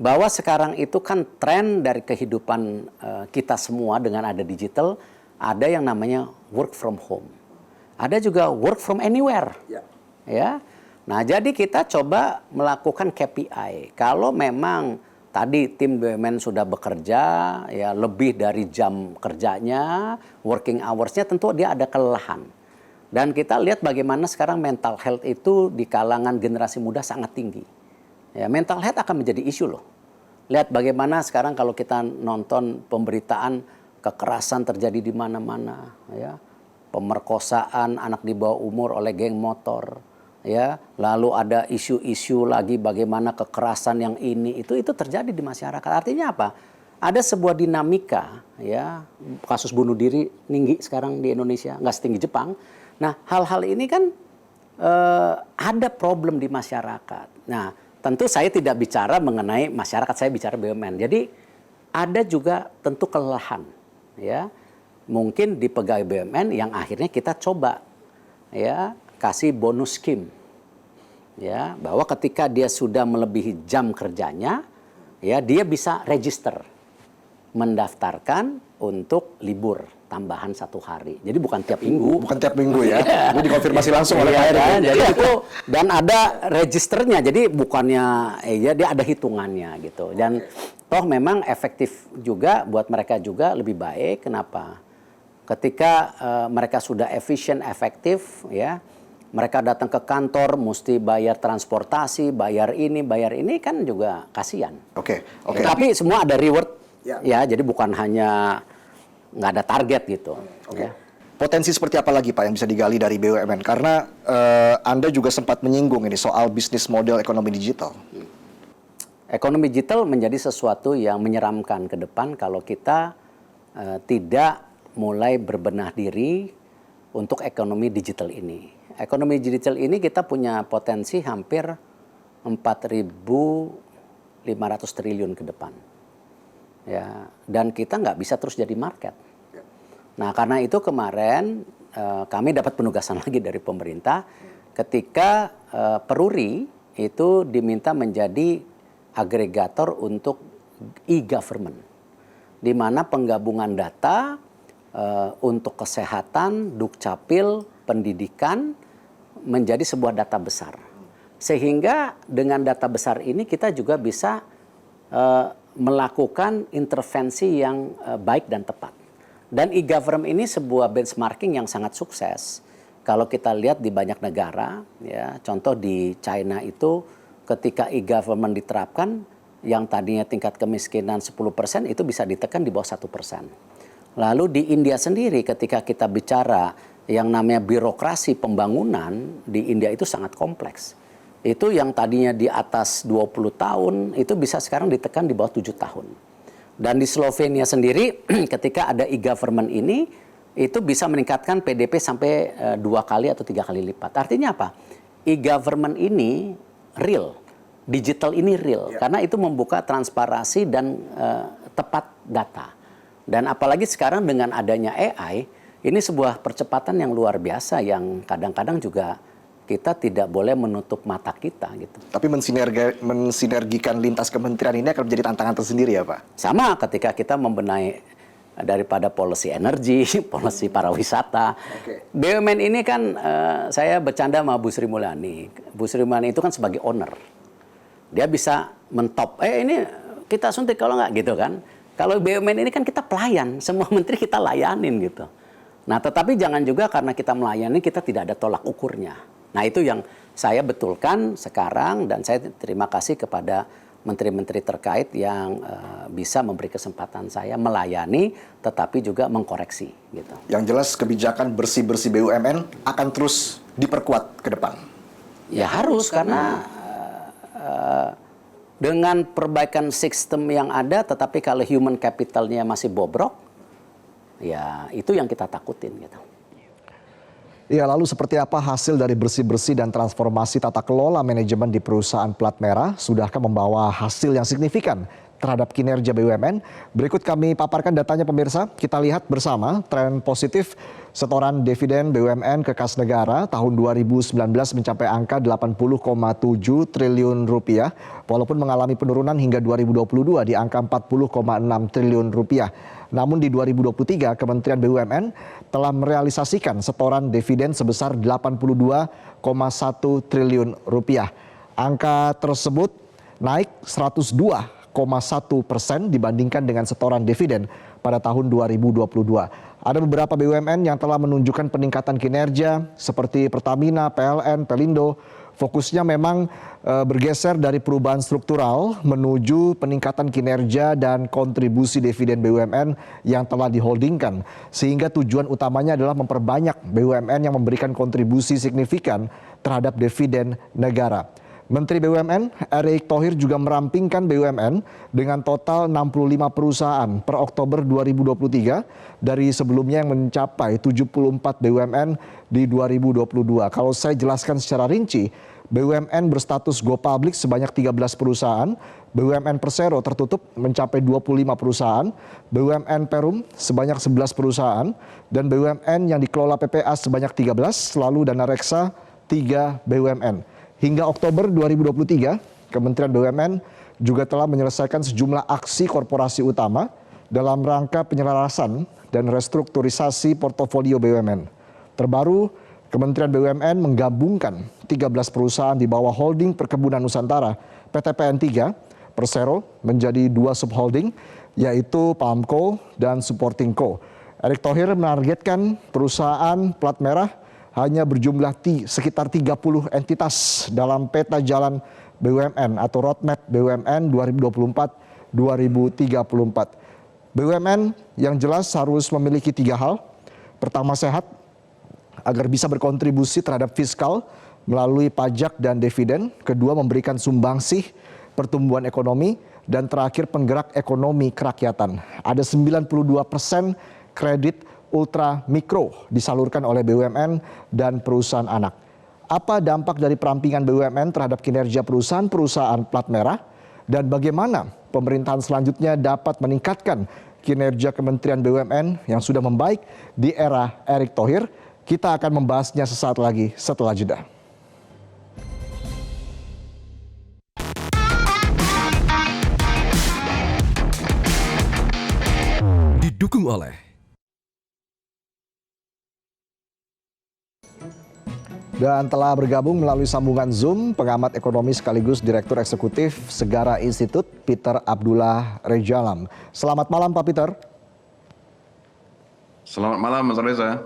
bahwa sekarang itu kan tren dari kehidupan kita semua dengan ada digital, ada yang namanya work from home. Ada juga work from anywhere. Ya. Nah, jadi kita coba melakukan KPI. Kalau memang tadi tim BUMN sudah bekerja ya lebih dari jam kerjanya, working hours-nya tentu dia ada kelelahan. Dan kita lihat bagaimana sekarang mental health itu di kalangan generasi muda sangat tinggi. Ya, mental health akan menjadi isu loh. Lihat bagaimana sekarang kalau kita nonton pemberitaan kekerasan terjadi di mana-mana, ya, pemerkosaan anak di bawah umur oleh geng motor, ya, lalu ada isu-isu lagi bagaimana kekerasan yang ini itu terjadi di masyarakat. Artinya apa? Ada sebuah dinamika, ya, kasus bunuh diri tinggi sekarang di Indonesia, nggak setinggi Jepang. Nah, hal-hal ini kan ada problem di masyarakat. Nah, tentu saya tidak bicara mengenai masyarakat, saya bicara BUMN. Jadi ada juga tentu kelelahan. Ya, mungkin di pegawai BUMN yang akhirnya kita coba ya kasih bonus scheme, ya bahwa ketika dia sudah melebihi jam kerjanya, ya dia bisa register, mendaftarkan untuk libur tambahan 1 hari. Jadi bukan tiap minggu. Bukan tiap minggu ya. Ini dikonfirmasi langsung oleh Pak Erick. Kan? Jadi itu dan ada registernya. Jadi bukannya ya dia ada hitungannya gitu. Dan toh memang efektif juga buat mereka juga lebih baik. Kenapa? Ketika mereka sudah efisien, efektif, ya mereka datang ke kantor, mesti bayar transportasi, bayar ini kan juga kasihan. Oke. Tapi semua ada reward, ya. Jadi bukan hanya nggak ada target gitu. Ya. Potensi seperti apa lagi Pak yang bisa digali dari BUMN? Karena Anda juga sempat menyinggung ini soal bisnis model ekonomi digital. Ekonomi digital menjadi sesuatu yang menyeramkan ke depan kalau kita tidak mulai berbenah diri untuk ekonomi digital ini. Ekonomi digital ini kita punya potensi hampir 4.500 triliun ke depan. Ya, dan kita nggak bisa terus jadi market. Nah, karena itu kemarin kami dapat penugasan lagi dari pemerintah ketika Peruri itu diminta menjadi agregator untuk e-government, di mana penggabungan data untuk kesehatan, dukcapil, pendidikan menjadi sebuah data besar. Sehingga dengan data besar ini kita juga bisa melakukan intervensi yang baik dan tepat. Dan e-government ini sebuah benchmarking yang sangat sukses. Kalau kita lihat di banyak negara, ya, contoh di China itu ketika e-government diterapkan, yang tadinya tingkat kemiskinan 10% itu bisa ditekan di bawah 1%. Lalu di India sendiri ketika kita bicara yang namanya birokrasi pembangunan di India itu sangat kompleks. Itu yang tadinya di atas 20 tahun, itu bisa sekarang ditekan di bawah 7 tahun. Dan di Slovenia sendiri, ketika ada e-government ini, itu bisa meningkatkan PDB sampai 2 kali atau 3 kali lipat. Artinya apa? E-government ini real, digital ini real, karena itu membuka transparansi dan tepat data. Dan apalagi sekarang dengan adanya AI, ini sebuah percepatan yang luar biasa yang kadang-kadang juga kita tidak boleh menutup mata kita gitu. Tapi mensinergikan lintas kementerian ini akan menjadi tantangan tersendiri ya Pak? Sama ketika kita membenahi daripada policy energi, policy pariwisata. BUMN ini kan saya bercanda sama Bu Sri Mulyani. Bu Sri Mulyani itu kan sebagai owner. Dia bisa mentop, ini kita suntik kalau nggak gitu kan. Kalau BUMN ini kan kita pelayan, semua menteri kita layanin gitu. Nah tetapi jangan juga karena kita melayani kita tidak ada tolak ukurnya. Nah itu yang saya betulkan sekarang dan saya terima kasih kepada menteri-menteri terkait yang bisa memberi kesempatan saya melayani tetapi juga mengkoreksi gitu. Yang jelas kebijakan bersih-bersih BUMN akan terus diperkuat ke depan. Ya harus karena dengan perbaikan sistem yang ada tetapi kalau human capitalnya masih bobrok ya itu yang kita takutin gitu. Ya, lalu seperti apa hasil dari bersih-bersih dan transformasi tata kelola manajemen di perusahaan plat merah? Sudahkah membawa hasil yang signifikan terhadap kinerja BUMN? Berikut kami paparkan datanya pemirsa. Kita lihat bersama tren positif setoran dividen BUMN ke kas negara tahun 2019 mencapai angka 80,7 triliun rupiah, walaupun mengalami penurunan hingga 2022 di angka 40,6 triliun rupiah. Namun di 2023 Kementerian BUMN telah merealisasikan setoran dividen sebesar 82,1 triliun rupiah. Angka tersebut naik 102,1% dibandingkan dengan setoran dividen pada tahun 2022. Ada beberapa BUMN yang telah menunjukkan peningkatan kinerja seperti Pertamina, PLN, Pelindo. Fokusnya memang bergeser dari perubahan struktural menuju peningkatan kinerja dan kontribusi dividen BUMN yang telah diholdingkan. Sehingga tujuan utamanya adalah memperbanyak BUMN yang memberikan kontribusi signifikan terhadap dividen negara. Menteri BUMN Erick Thohir juga merampingkan BUMN dengan total 65 perusahaan per Oktober 2023 dari sebelumnya yang mencapai 74 BUMN di 2022. Kalau saya jelaskan secara rinci, BUMN berstatus go public sebanyak 13 perusahaan, BUMN Persero tertutup mencapai 25 perusahaan, BUMN Perum sebanyak 11 perusahaan, dan BUMN yang dikelola PPA sebanyak 13, lalu dana reksa 3 BUMN. Hingga Oktober 2023, Kementerian BUMN juga telah menyelesaikan sejumlah aksi korporasi utama dalam rangka penyelarasan dan restrukturisasi portofolio BUMN. Terbaru, Kementerian BUMN menggabungkan 13 perusahaan di bawah holding Perkebunan Nusantara PTPN 3, Persero menjadi 2 subholding yaitu Palmco dan Supporting Co. Erick Thohir menargetkan perusahaan plat merah hanya berjumlah sekitar 30 entitas dalam peta jalan BUMN atau roadmap BUMN 2024-2034. BUMN yang jelas harus memiliki 3 hal. Pertama, sehat agar bisa berkontribusi terhadap fiskal melalui pajak dan dividen. Kedua, memberikan sumbangsih pertumbuhan ekonomi. Dan terakhir, penggerak ekonomi kerakyatan. Ada 92% kredit ultra mikro disalurkan oleh BUMN dan perusahaan anak. Apa dampak dari perampingan BUMN terhadap kinerja perusahaan-perusahaan plat merah? Dan bagaimana pemerintahan selanjutnya dapat meningkatkan kinerja Kementerian BUMN yang sudah membaik di era Erick Thohir? Kita akan membahasnya sesaat lagi setelah jeda. Didukung oleh Dan telah bergabung melalui sambungan Zoom pengamat ekonomi sekaligus Direktur Eksekutif Segara Institute, Peter Abdullah Rejalam. Selamat malam Pak Peter. Selamat malam Mas Reza.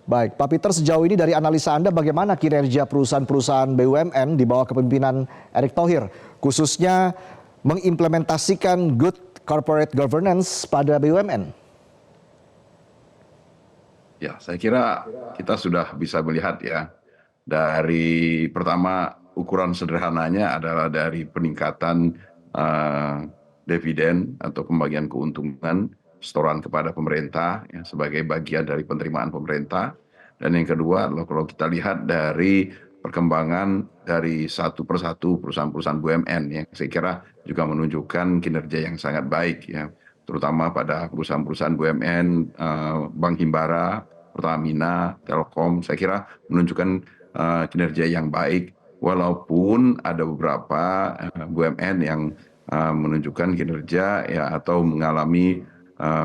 Baik, Pak Peter, sejauh ini dari analisa Anda bagaimana kinerja perusahaan-perusahaan BUMN di bawah kepemimpinan Erick Thohir, khususnya mengimplementasikan good corporate governance pada BUMN? Ya, saya kira kita sudah bisa melihat ya, dari pertama ukuran sederhananya adalah dari peningkatan eh, dividen atau pembagian keuntungan setoran kepada pemerintah ya, sebagai bagian dari penerimaan pemerintah. Dan yang kedua adalah kalau kita lihat dari perkembangan dari satu persatu perusahaan-perusahaan BUMN yang saya kira juga menunjukkan kinerja yang sangat baik ya, terutama pada perusahaan-perusahaan BUMN, Bank Himbara, Pertamina, Telkom, saya kira menunjukkan kinerja yang baik, walaupun ada beberapa BUMN yang menunjukkan kinerja ya atau mengalami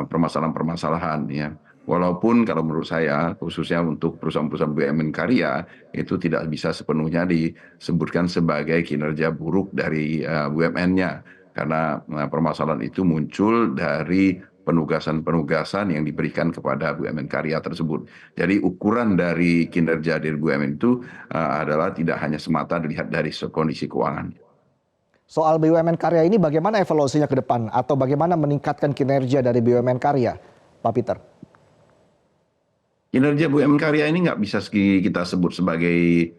permasalahan-permasalahan ya. Walaupun kalau menurut saya khususnya untuk perusahaan-perusahaan BUMN karya itu tidak bisa sepenuhnya disebutkan sebagai kinerja buruk dari BUMN-nya, karena permasalahan itu muncul dari penugasan-penugasan yang diberikan kepada BUMN karya tersebut. Jadi ukuran dari kinerja dari BUMN itu adalah tidak hanya semata dilihat dari kondisi keuangan. Soal BUMN karya ini bagaimana evaluasinya ke depan atau bagaimana meningkatkan kinerja dari BUMN karya, Pak Peter? Kinerja BUMN karya ini nggak bisa kita sebut sebagai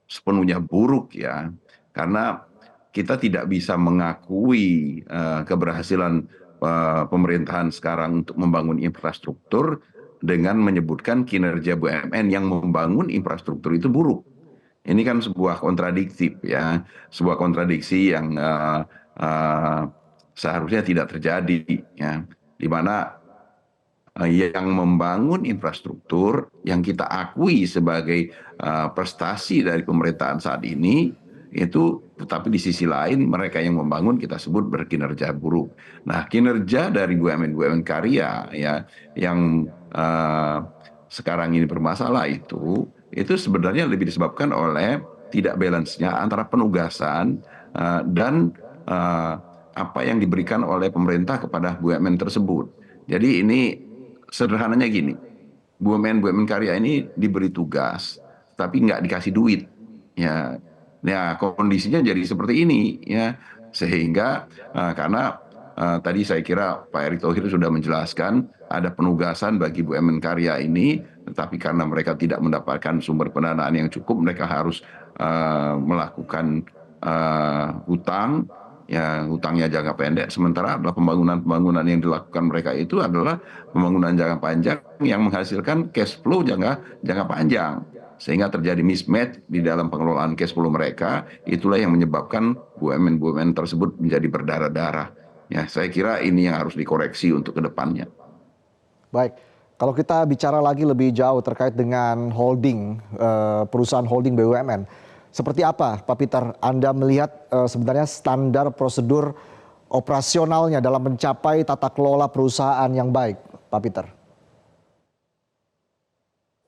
sepenuhnya buruk ya, karena kita tidak bisa mengakui keberhasilan pemerintahan sekarang untuk membangun infrastruktur dengan menyebutkan kinerja BUMN yang membangun infrastruktur itu buruk. Ini kan sebuah kontradiksi ya, sebuah kontradiksi yang seharusnya tidak terjadi ya, di mana yang membangun infrastruktur yang kita akui sebagai prestasi dari pemerintahan saat ini itu, tetapi di sisi lain mereka yang membangun kita sebut berkinerja buruk. Nah, kinerja dari BUMN karya ya yang sekarang ini bermasalah itu sebenarnya lebih disebabkan oleh tidak balance-nya antara penugasan dan apa yang diberikan oleh pemerintah kepada BUMN tersebut. Jadi ini sederhananya gini, BUMN karya ini diberi tugas, tapi nggak dikasih duit, ya. Nah, kondisinya jadi seperti ini, ya, sehingga karena tadi saya kira Pak Erick Thohir sudah menjelaskan ada penugasan bagi BUMN karya ini, tetapi karena mereka tidak mendapatkan sumber pendanaan yang cukup, mereka harus melakukan hutang. Ya, hutangnya jangka pendek, sementara adalah pembangunan yang dilakukan mereka itu adalah pembangunan jangka panjang yang menghasilkan cash flow jangka panjang, sehingga terjadi mismatch di dalam pengelolaan cash flow mereka. Itulah yang menyebabkan BUMN tersebut menjadi berdarah-darah. Ya, saya kira ini yang harus dikoreksi untuk kedepannya. Baik, kalau kita bicara lagi lebih jauh terkait dengan holding, perusahaan holding BUMN. Seperti apa Pak Peter, Anda melihat sebenarnya standar prosedur operasionalnya dalam mencapai tata kelola perusahaan yang baik, Pak Peter?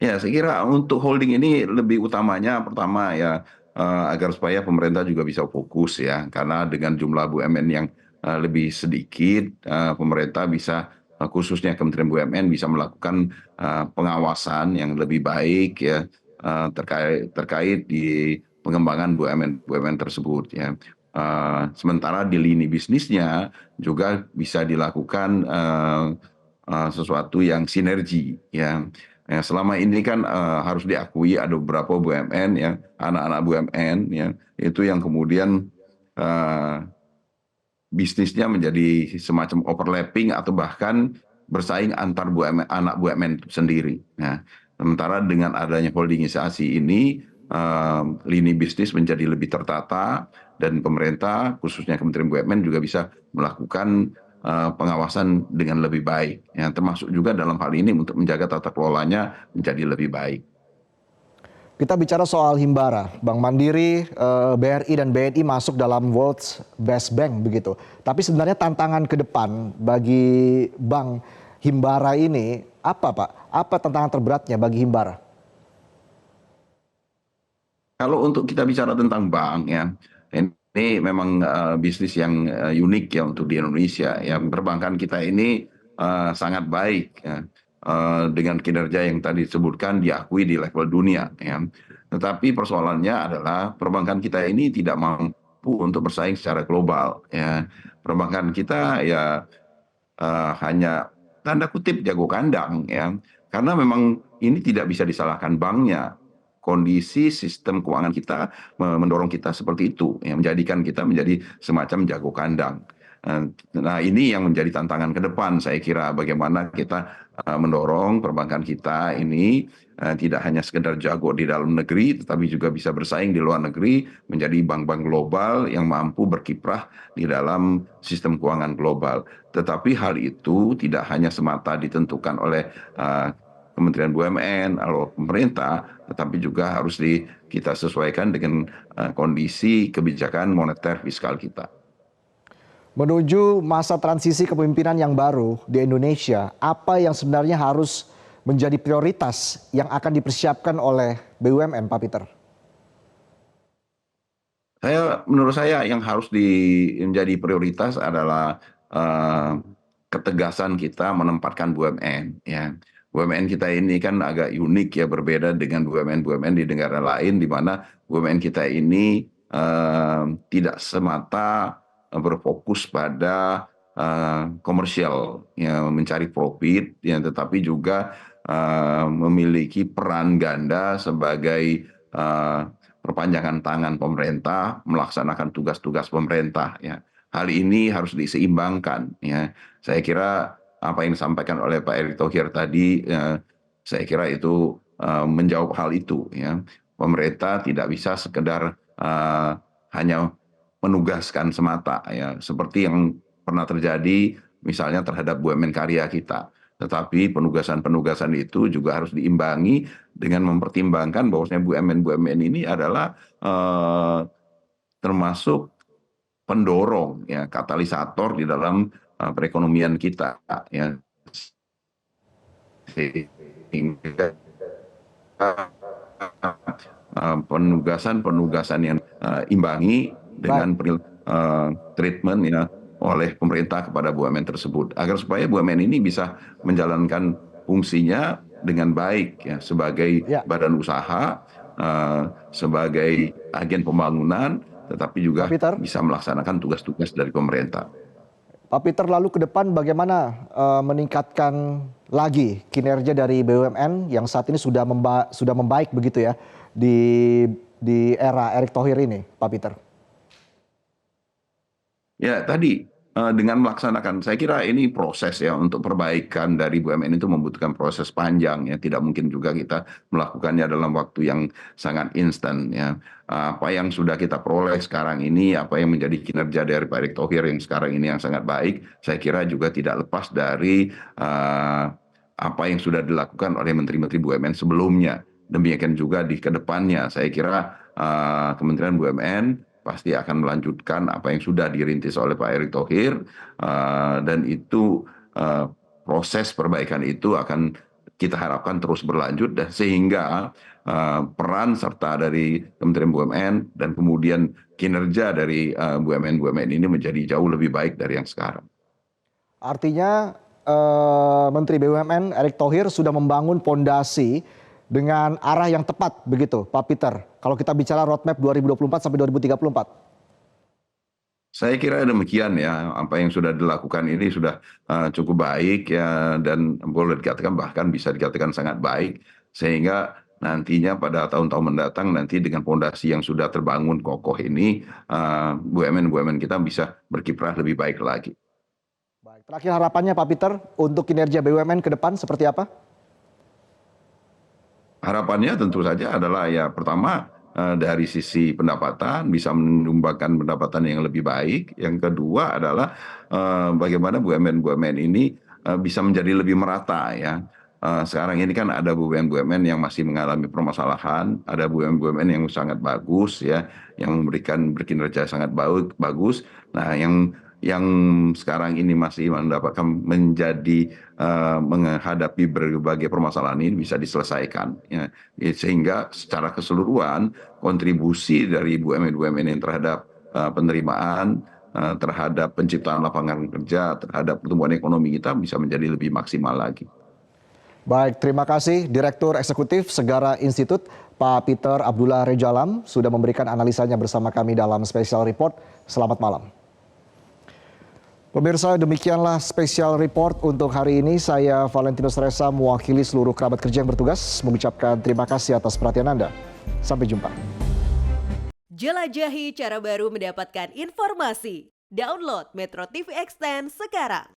Ya, saya kira untuk holding ini lebih utamanya pertama ya agar supaya pemerintah juga bisa fokus ya, karena dengan jumlah BUMN yang lebih sedikit, pemerintah bisa khususnya Kementerian BUMN bisa melakukan pengawasan yang lebih baik ya terkait di pengembangan BUMN tersebut ya. Sementara di lini bisnisnya juga bisa dilakukan sesuatu yang sinergi ya. Selama ini kan harus diakui ada beberapa BUMN ya, anak-anak BUMN ya, itu yang kemudian bisnisnya menjadi semacam overlapping atau bahkan bersaing antar BUMN, anak BUMN itu sendiri. Nah, sementara dengan adanya holdingisasi ini lini bisnis menjadi lebih tertata dan pemerintah khususnya Kementerian BUMN juga bisa melakukan pengawasan dengan lebih baik, ya, termasuk juga dalam hal ini untuk menjaga tata kelolanya menjadi lebih baik. Kita bicara soal Himbara, Bank Mandiri, BRI dan BNI masuk dalam World's Best Bank begitu. Tapi sebenarnya tantangan ke depan bagi Bank Himbara ini apa Pak? Apa tantangan terberatnya bagi Himbara? Kalau untuk kita bicara tentang bank ya, ini memang bisnis yang unik ya untuk di Indonesia. Ya, perbankan kita ini sangat baik ya, dengan kinerja yang tadi disebutkan diakui di level dunia ya. Tetapi persoalannya adalah perbankan kita ini tidak mampu untuk bersaing secara global ya. Perbankan kita ya hanya tanda kutip jago kandang ya. Karena memang ini tidak bisa disalahkan banknya. Kondisi sistem keuangan kita mendorong kita seperti itu, yang menjadikan kita menjadi semacam jago kandang. Nah, ini yang menjadi tantangan ke depan, saya kira, bagaimana kita mendorong perbankan kita ini tidak hanya sekedar jago di dalam negeri, tetapi juga bisa bersaing di luar negeri, menjadi bank-bank global yang mampu berkiprah di dalam sistem keuangan global. Tetapi hal itu tidak hanya semata ditentukan oleh Kementerian BUMN atau pemerintah, tetapi juga harus kita sesuaikan dengan kondisi kebijakan moneter fiskal kita. Menuju masa transisi kepemimpinan yang baru di Indonesia, apa yang sebenarnya harus menjadi prioritas yang akan dipersiapkan oleh BUMN, Pak Peter? Menurut saya yang harus menjadi prioritas adalah ketegasan kita menempatkan BUMN. Ya. BUMN kita ini kan agak unik ya, berbeda dengan BUMN-BUMN di negara lain, di mana BUMN kita ini tidak semata berfokus pada komersial, ya, mencari profit, ya, tetapi juga memiliki peran ganda sebagai perpanjangan tangan pemerintah melaksanakan tugas-tugas pemerintah. Ya. Hal ini harus diseimbangkan. Ya. Saya kira apa yang disampaikan oleh Pak Erick Thohir tadi, saya kira itu menjawab hal itu. Ya. Pemerintah tidak bisa sekedar hanya menugaskan semata, ya, seperti yang pernah terjadi misalnya terhadap BUMN karya kita. Tetapi penugasan-penugasan itu juga harus diimbangi dengan mempertimbangkan bahwasanya BUMN-BUMN ini adalah termasuk pendorong, ya, katalisator di dalam perekonomian kita, ya. Sehingga penugasan-penugasan yang imbangi dengan treatment, ya, oleh pemerintah kepada BUMN tersebut, agar supaya BUMN ini bisa menjalankan fungsinya dengan baik, ya, sebagai badan usaha, sebagai agen pembangunan, tetapi juga bisa melaksanakan tugas-tugas dari pemerintah. Pak Peter, lalu ke depan bagaimana meningkatkan lagi kinerja dari BUMN yang saat ini sudah membaik begitu ya di era Erick Thohir ini, Pak Peter? Ya, tadi dengan melaksanakan, saya kira ini proses ya, untuk perbaikan dari BUMN itu membutuhkan proses panjang ya, tidak mungkin juga kita melakukannya dalam waktu yang sangat instan ya. Apa yang sudah kita peroleh sekarang ini, apa yang menjadi kinerja dari Pak Erick Thohir yang sekarang ini yang sangat baik, saya kira juga tidak lepas dari apa yang sudah dilakukan oleh menteri-menteri BUMN sebelumnya. Demikian juga di kedepannya, saya kira Kementerian BUMN pasti akan melanjutkan apa yang sudah dirintis oleh Pak Erick Thohir, dan itu proses perbaikan itu akan kita harapkan terus berlanjut, dan sehingga peran serta dari Kementerian BUMN dan kemudian kinerja dari BUMN-BUMN ini menjadi jauh lebih baik dari yang sekarang. Artinya Menteri BUMN Erick Thohir sudah membangun pondasi dengan arah yang tepat begitu, Pak Peter, kalau kita bicara roadmap 2024 sampai 2034? Saya kira demikian ya, apa yang sudah dilakukan ini sudah cukup baik ya, dan boleh dikatakan bahkan bisa dikatakan sangat baik, sehingga nantinya pada tahun-tahun mendatang nanti dengan pondasi yang sudah terbangun kokoh ini, BUMN-BUMN kita bisa berkiprah lebih baik lagi. Baik, terakhir harapannya Pak Peter untuk kinerja BUMN ke depan seperti apa? Harapannya tentu saja adalah ya, pertama dari sisi pendapatan bisa menyumbangkan pendapatan yang lebih baik. Yang kedua adalah bagaimana BUMN-BUMN ini bisa menjadi lebih merata ya. Sekarang ini kan ada BUMN-BUMN yang masih mengalami permasalahan, ada BUMN-BUMN yang sangat bagus ya, yang memberikan berkinerja sangat bagus. Nah, yang sekarang ini masih mendapatkan menghadapi berbagai permasalahan ini bisa diselesaikan ya. Sehingga secara keseluruhan kontribusi dari BUMN-BUMN yang terhadap penerimaan, terhadap penciptaan lapangan kerja, terhadap pertumbuhan ekonomi kita bisa menjadi lebih maksimal lagi. Baik, terima kasih Direktur Eksekutif Segara Institute, Pak Peter Abdullah Rejalam, sudah memberikan analisanya bersama kami dalam Special Report. Selamat malam. Pemirsa, demikianlah special report untuk hari ini. Saya Valentinus Resa mewakili seluruh kerabat kerja yang bertugas mengucapkan terima kasih atas perhatian Anda. Sampai jumpa. Jelajahi cara baru mendapatkan informasi. Download Metro TV Extend sekarang.